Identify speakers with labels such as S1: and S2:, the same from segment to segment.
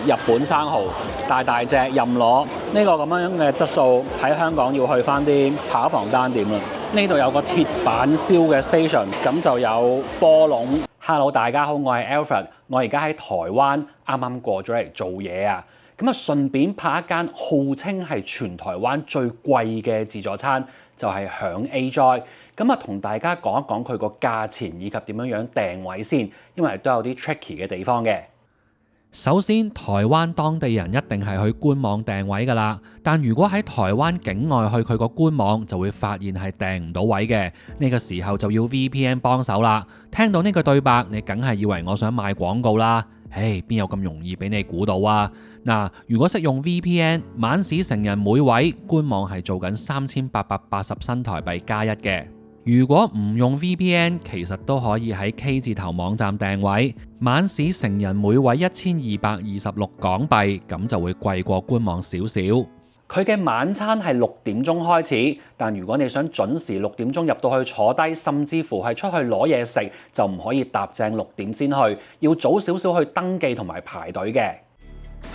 S1: 日本生蠔，大大隻任攞，呢個咁樣嘅質素喺香港要去翻啲扒房單點啦。呢度有個鐵板燒嘅 station， 咁就有波籠。Hello， 大家好，我係 Alfred， 我而家喺台灣啱啱過咗嚟做嘢啊。咁啊，順便拍一間號稱係全台灣最貴嘅自助餐，就係享 A-Joy。咁啊，同大家講一講佢個價錢以及點樣訂位先，因為都有啲 tricky 嘅地方嘅。
S2: 首先，台灣當地人一定係去官網訂位㗎啦。但如果喺台灣境外去佢個官網，就會發現係訂唔到位嘅。呢個時候就要 VPN 幫手啦。聽到呢句對白，你梗係以為我想賣廣告啦。唉，邊有咁容易俾你估到啊？嗱，如果識用 VPN， 晚市成人每位官網係做緊3880新台幣加一嘅。如果唔用 VPN， 其實都可以喺 K 字頭網站訂位，晚市成人每位1226港幣，咁就會貴過官網少少。
S1: 佢嘅晚餐係6點鐘開始，但如果你想準時6點鐘入到去坐低，甚至乎係出去攞嘢食，就唔可以搭正6點先去，要早少少去登記同埋排隊嘅。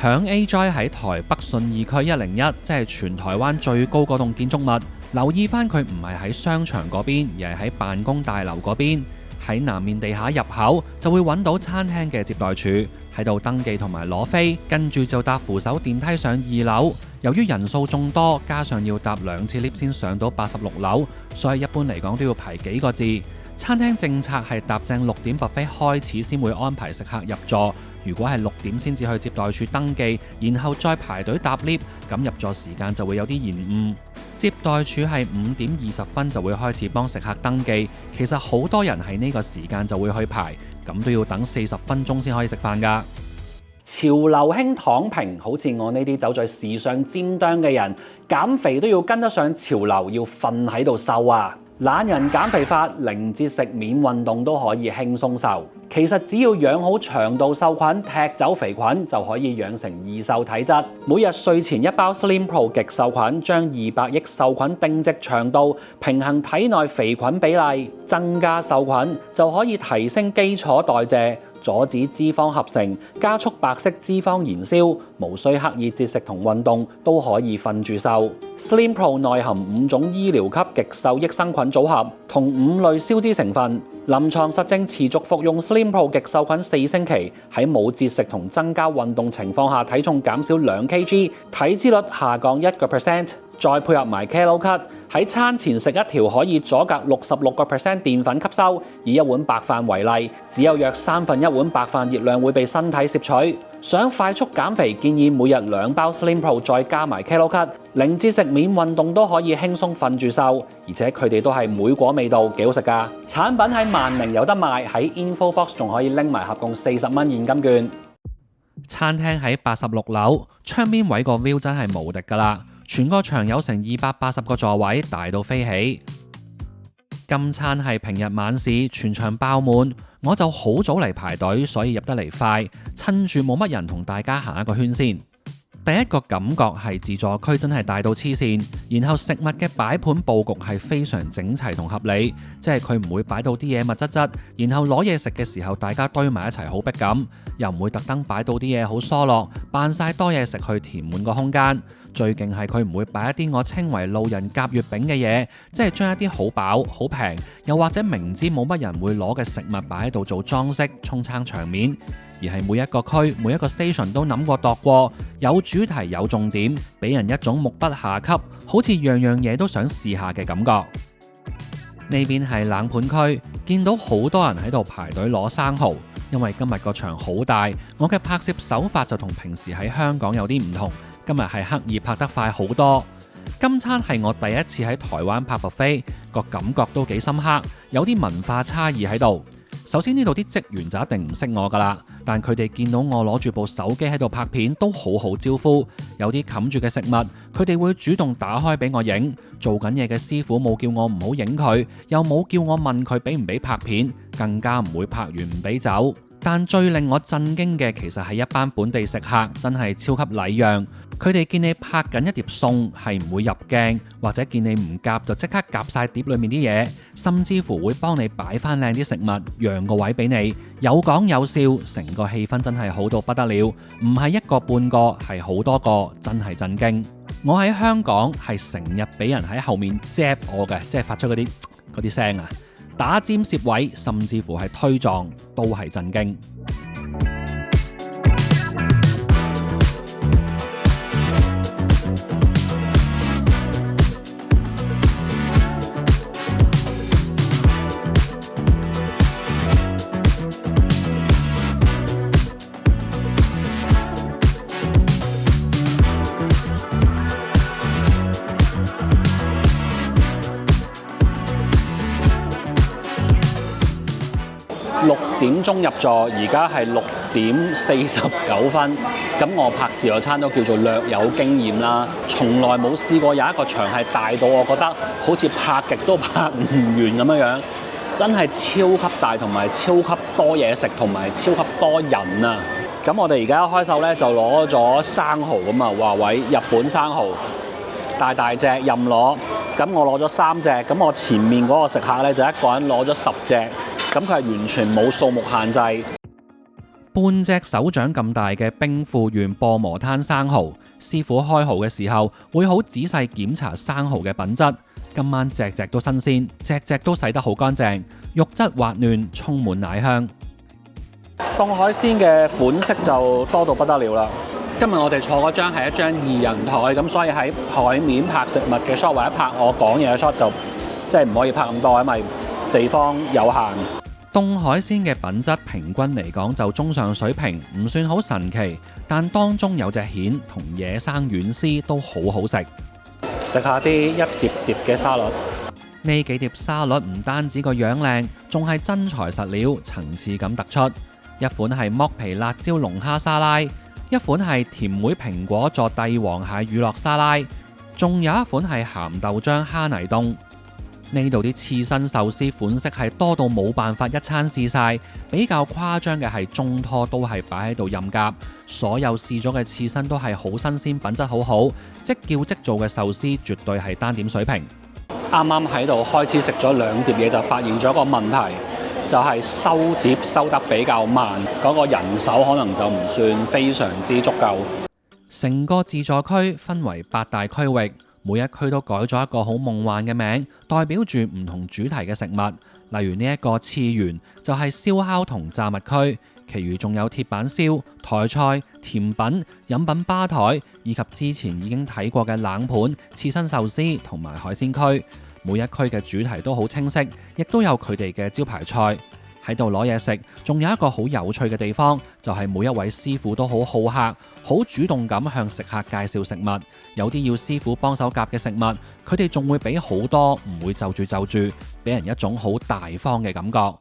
S2: 享 A-Joy 喺台北信義區101，即係全台灣最高嗰棟建築物。留意翻佢唔係喺商場嗰邊，而係喺辦公大樓嗰邊。喺南面地下入口就會揾到餐廳嘅接待處，喺度登記同埋攞飛，跟住就搭扶手電梯上2樓。由於人數眾多，加上要搭2次 lift 先上到86樓，所以一般嚟講都要排幾個字。餐廳政策係搭正6點 buffet 開始先會安排食客入座。如果係6點先至去接待處登記，然後再排隊搭 lift， 咁入座時間就會有啲延誤。接待處係5點20分就會開始幫食客登記，其實好多人喺呢個時間就會去排，咁都要等40分鐘先可以食飯㗎。
S1: 潮流興躺平，好似我呢啲走在時尚尖端嘅人，減肥都要跟得上潮流，要瞓喺度瘦啊！懶人減肥法，零節食免運動都可以輕鬆瘦。其實只要養好腸道細菌，踢走肥菌，就可以養成易瘦體質。每日睡前一包 Slim Pro 極瘦菌，將200億瘦菌定植腸道，平衡體內肥菌比例，增加瘦菌就可以提升基礎代謝，阻止脂肪合成，加速白色脂肪燃燒，無需刻意節食同運動都可以瞓住瘦。Slim Pro 內含5種醫療級極瘦益生菌組合，同5類消脂成分。臨床實證持續服用 Slim Pro 極瘦菌4星期，喺冇節食同增加運動情況下，體重減少2 kg， 體脂率下降1%。再配合埋 Kalo Cut， 喺餐前食一條可以阻隔66% 澱粉吸收。以一碗白飯為例，只有約1/3碗白飯熱量會被身體攝取。想快速減肥，建議每日2包 Slim Pro， 再加埋 Kalo Cut， 零節食免運動都可以輕鬆瞓住瘦，而且佢哋都係莓果味道，幾好食㗎。產品喺萬寧有得賣，喺 Info Box 仲可以拎埋合共40蚊現金券。
S2: 餐廳喺86樓，窗邊位個 view 真係無敵㗎啦！全個場有成280個座位，大到飛起。今餐係平日晚市，全場爆滿，我就好早嚟排隊，所以入得嚟快，趁住冇乜人同大家行一個圈先。第一個感覺係自助區真係大到黐線，然後食物嘅擺盤佈局係非常整齊同合理，即係佢唔會擺到啲嘢密質質，然後攞嘢食嘅時候大家堆埋一齊好逼咁，又唔會特登擺到啲嘢好疏落，扮晒多嘢食去填滿個空間。最勁係佢唔會擺一啲我稱為路人甲月餅嘅嘢，即係將一啲好飽好平，又或者明知冇乜人會攞嘅食物擺喺度做裝飾充撐場面。而係每一個區每一個 station 都諗過度過，有主題有重點，俾人一種目不暇給，好似樣樣嘢都想試下嘅感覺。呢邊係冷盤區，見到好多人喺度排隊攞生蠔，因為今日個場好大，我嘅拍攝手法就同平時喺香港有啲唔同，今日係刻意拍得快好多。今餐係我第一次喺台灣拍 buffet，個感覺都幾深刻，有啲文化差異喺度。首先呢度啲職員就一定唔識我㗎啦，但佢哋見到我攞住部手機喺度拍片都好好招呼。有啲冚住嘅食物，佢哋會主動打開俾我影。做緊嘢嘅師傅冇叫我唔好影佢，又冇叫我問佢俾唔俾拍片，更加唔會拍完唔俾走。但最令我震驚嘅其實係一班本地食客真係超級禮讓，佢哋見你拍緊一碟餸係唔會入鏡，或者見你唔夾就即刻夾晒碟裡面啲嘢，甚至乎會幫你擺翻靚啲食物，讓個位俾你，有講有笑，成個氣氛真係好到不得了，唔係一個半個，係好多個，真係震驚。我喺香港係成日俾人喺後面夾我嘅，即係發出嗰啲聲啊，打尖攝位，甚至乎係推撞，都係震驚。
S1: 6點鐘入座，而家係6點49分。咁我拍自助餐都叫做略有經驗啦，從來冇試過有一個場係大到我覺得好似拍極都拍唔完咁樣，真係超級大同埋超級多嘢食同埋超級多人啊！咁我哋而家一開手咧就攞咗生蠔咁啊，華為日本生蠔，大隻任攞。咁我攞咗3隻，咁我前面嗰個食客咧就一個人攞咗10隻。咁佢係完全冇數目限制，
S2: 半隻手掌咁大嘅兵庫縣播磨灘生蠔，師傅開蠔嘅時候會好仔細檢查生蠔嘅品質。今晚隻隻都新鮮，隻隻都洗得好乾淨，肉質滑嫩，充滿奶香。
S1: 凍海鮮嘅款式就多到不得了啦。今日我哋坐嗰張係一張2人台，咁所以喺台面拍食物嘅 shot 或者拍我講嘢嘅 shot 就即係唔可以拍咁多，因為地方有限。
S2: 凍海鮮嘅品質平均嚟講就中上水平，唔算好神奇，但當中有隻蜆同野生軟絲都好好食。
S1: 食下啲一碟碟嘅沙律，
S2: 呢幾碟沙律唔單止個樣靚，仲係真材實料，層次感突出。一款係剝皮辣椒龍蝦沙拉，一款係甜梅蘋果佐帝王蟹乳酪沙拉，仲有一款係鹹豆漿蝦泥凍。呢度啲刺身壽司款式係多到冇辦法一餐試晒，比較誇張嘅係中拖都係擺喺度任夾，所有試咗嘅刺身都係好新鮮，品質好好，即叫即做嘅壽司絕對係單點水平。
S1: 啱啱喺度開始食咗2碟嘢，就發現咗個問題，就係收碟收得比較慢，嗰個人手可能就唔算非常之足夠。
S2: 成個自助區分為8大區域。每一區都改咗一個好夢幻嘅名，代表住唔同主題嘅食物。例如呢一個次元就係燒烤同炸物區，其餘仲有鐵板燒、台菜、甜品、飲品吧台，以及之前已經睇過嘅冷盤、刺身壽司同埋海鮮區。每一區嘅主題都好清晰，亦都有佢哋嘅招牌菜。喺度攞嘢食，仲有一個好有趣嘅地方，就係每一位師傅都好好客，好主動咁向食客介紹食物。有啲要師傅幫手夾嘅食物，佢哋仲會俾好多，唔會就住，俾人一種好大方嘅感覺。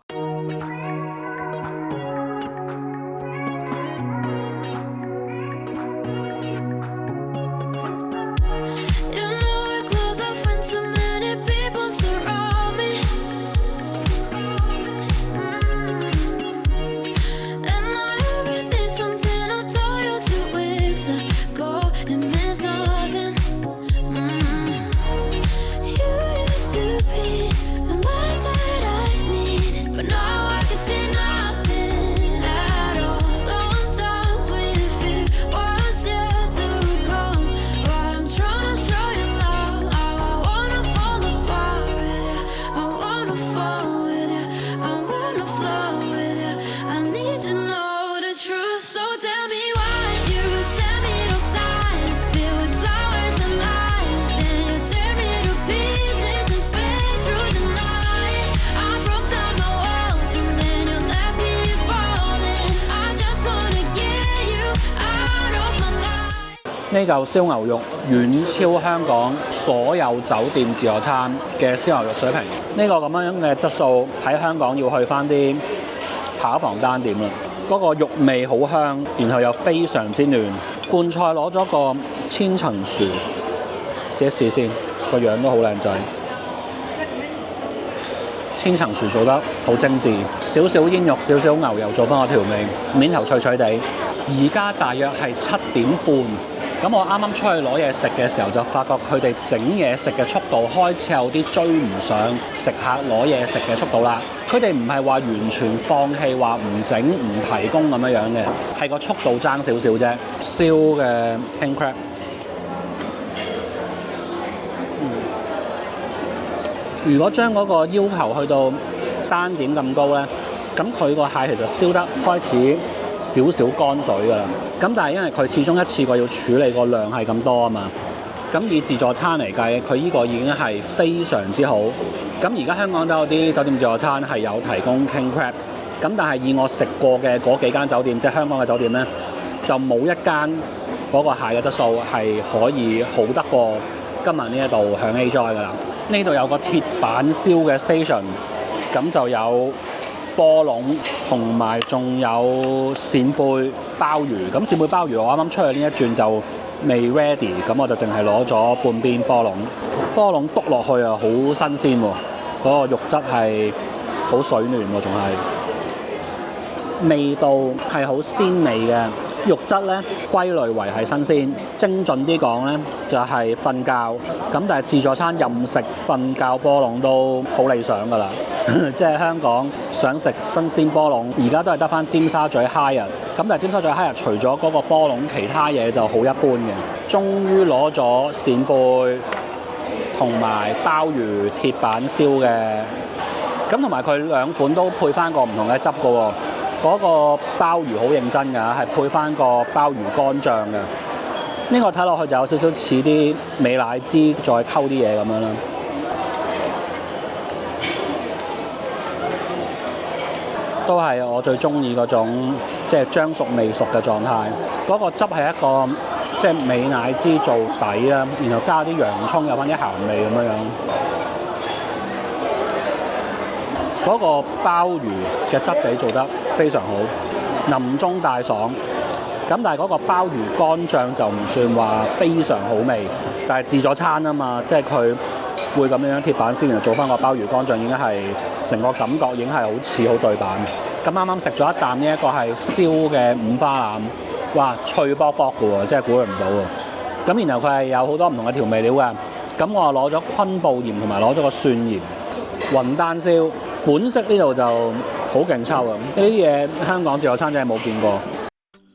S1: 呢嚿燒牛肉遠超香港所有酒店自助餐嘅燒牛肉水平。呢個咁樣嘅質素喺香港要去翻啲扒房單點啦。嗰個肉味好香，然後又非常之嫩。拌菜攞咗個千層薯，試一試先，個樣都好靚仔。千層薯做得好精緻，少少煙肉，少少牛油做翻個調味，面頭脆脆地。而家大約係7點半，咁我啱啱出去攞嘢食嘅時候就發覺佢哋整嘢食嘅速度開始有啲追唔上食客攞嘢食嘅速度啦。佢哋唔係話完全放棄話唔整唔提供咁樣嘅，係個速度爭少少啫。燒嘅 king crab，如果將嗰個要求去到單點咁高呢，咁佢個蟹其實燒得開始少少乾水㗎啦。咁但係因為佢始終一次過要處理個量係咁多啊嘛，咁以自助餐嚟計，佢呢個已經係非常之好。咁而家香港都有啲酒店自助餐係有提供 king crab，咁但係以我食過嘅嗰幾間酒店，即係香港嘅酒店呢，就冇一間嗰個蟹嘅質素係可以好得過今日呢一度響 A Joy 㗎啦。呢度有個鐵板燒嘅 station， 咁就有波籠同埋仲有扇貝鮑魚。咁扇貝鮑魚我啱啱出去呢一轉就未 ready， 咁我就淨係攞咗半邊波籠。波籠篤落去啊，好新鮮喎！嗰個肉質係好水嫩喎，仲係味道係好鮮美嘅。肉質咧歸類為係新鮮，精準啲講咧就係瞓覺。咁但係自助餐任食瞓覺波籠都好理想㗎啦。即係香港想食新鮮波籠，而家都係得返尖沙咀 Hyatt。咁但係尖沙咀 Hyatt 除咗嗰個波籠，其他嘢就好一般嘅。終於攞咗扇貝同埋鮑魚鐵板燒嘅，咁同埋佢兩款都配返個唔同嘅汁㗎喎。嗰個鮑魚好認真㗎，係配翻個鮑魚乾醬嘅。呢個睇落去就有少少似啲美乃滋再溝啲嘢咁樣啦。都係我最中意嗰種即係將熟未熟嘅狀態。嗰個汁係一個即係美乃滋做底啦，然後加啲洋葱，有翻啲鹹味咁樣樣。嗰個鮑魚嘅質地做得非常好，腍中帶爽。咁但係嗰個鮑魚乾醬就唔算話非常好味，但係自助餐啊嘛，即係佢會咁樣鐵板燒，然後做翻個鮑魚乾醬，已經係成個感覺已經係好似好對版。咁啱啱食咗一啖呢一個係燒嘅五花腩，哇，脆卜卜嘅喎，真係估佢唔到喎。咁然後佢係有好多唔同嘅調味料㗎。咁我攞咗昆布鹽同埋攞咗個蒜鹽。雲丹燒款式呢度就好勁抽啊！呢啲嘢香港自助餐真係冇見過。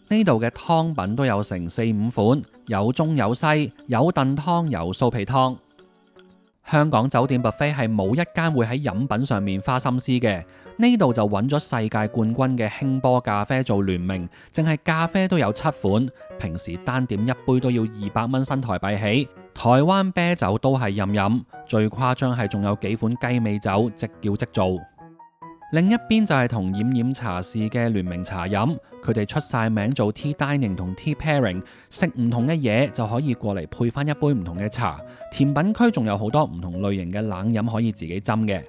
S2: 呢度嘅湯品都有成4-5款，有中有西，有燉湯，有酥皮湯。香港酒店 buffet 係冇一間會喺飲品上面花心思嘅，呢度就揾咗世界冠軍嘅興波咖啡做聯名，淨係咖啡都有7款，平時單點一杯都要200蚊新台幣起。台灣啤酒都係任飲，最誇張係仲有幾款雞尾酒即叫即做。另一邊就係同冉冉茶事嘅聯名茶飲，佢哋出晒名做 tea dining 同 tea pairing， 食唔同嘅嘢就可以過嚟配翻一杯唔同嘅茶。甜品區仲有好多唔同類型嘅冷飲可以自己斟嘅。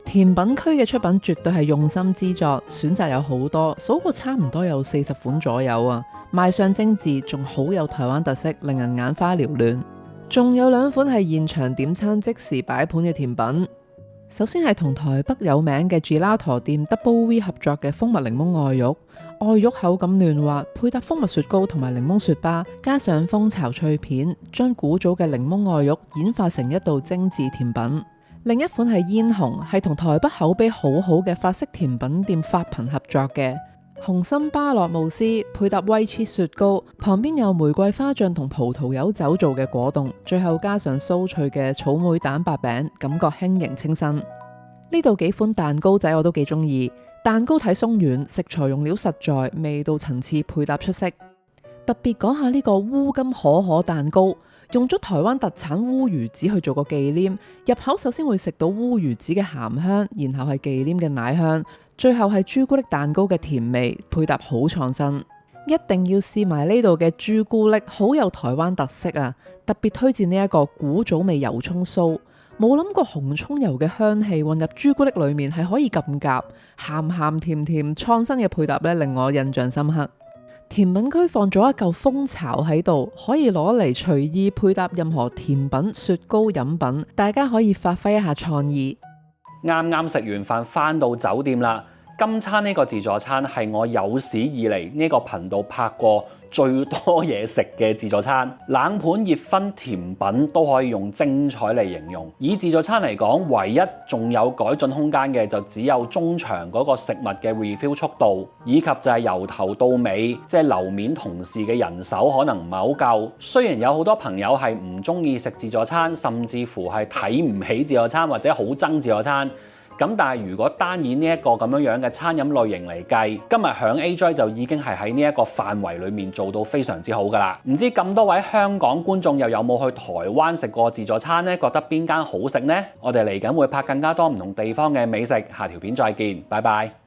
S3: 甜品區嘅出品絕對係用心之作，選擇有好多，數過差唔多有40款左右啊！賣相精緻，仲好有台灣特色，令人眼花繚亂。仲有2款係現場點餐即時擺盤嘅甜品。首先係同台北有名嘅 Gelato 店 Double V 合作嘅蜂蜜檸檬愛玉，愛玉口感嫩滑，配搭蜂蜜雪糕同埋檸檬雪巴，加上蜂巢脆片，將古早嘅檸檬愛玉演化成一道精緻甜品。另一款係嫣紅，係同台北口碑好好嘅法式甜品店法朋合作嘅紅心芭樂慕斯，配搭威士雪糕，旁邊有玫瑰花醬同葡萄柚酒做嘅果凍，最後加上酥脆嘅草莓蛋白餅，感覺輕盈清新。呢度幾款蛋糕仔我都幾中意，蛋糕體鬆軟，食材用料實在，味道層次配搭出色。特別講下呢個烏金可可蛋糕，用咗台灣特產烏魚子去做個忌廉，入口首先會食到烏魚子嘅鹹香，然後係忌廉嘅奶香，最後係朱古力蛋糕嘅甜味，配搭好創新。一定要試埋呢度嘅朱古力，好有台灣特色啊！特別推薦呢一個古早味油葱酥，冇諗過紅葱油嘅香氣混入朱古力裏面係可以咁夾，鹹鹹甜甜，創新嘅配搭咧令我印象深刻。甜品區放咗一嚿蜂巢喺度，可以攞嚟隨意配搭任何甜品、雪糕、飲品，大家可以發揮一下創意。
S1: 啱啱食完飯返到酒店啦。今餐呢個自助餐係我有史以嚟呢個頻道拍過最多嘢食嘅自助餐，冷盤、熱燻、甜品都可以用精彩嚟形容。以自助餐嚟講，唯一仲有改進空間嘅就只有中場嗰個食物嘅 refill 速度，以及就係由頭到尾即係樓面同事嘅人手可能唔係好夠。雖然有好多朋友係唔中意食自助餐，甚至乎係睇唔起自助餐或者好憎自助餐。咁但係如果單以呢一個咁樣嘅餐飲類型嚟計，今日響 AJ 就已經係喺呢一個範圍裡面做到非常之好㗎啦。唔知咁多位香港觀眾又有冇去台灣食過自助餐呢？覺得邊間好食呢？我哋嚟緊會拍更加多唔同地方嘅美食，下條片再見，拜拜。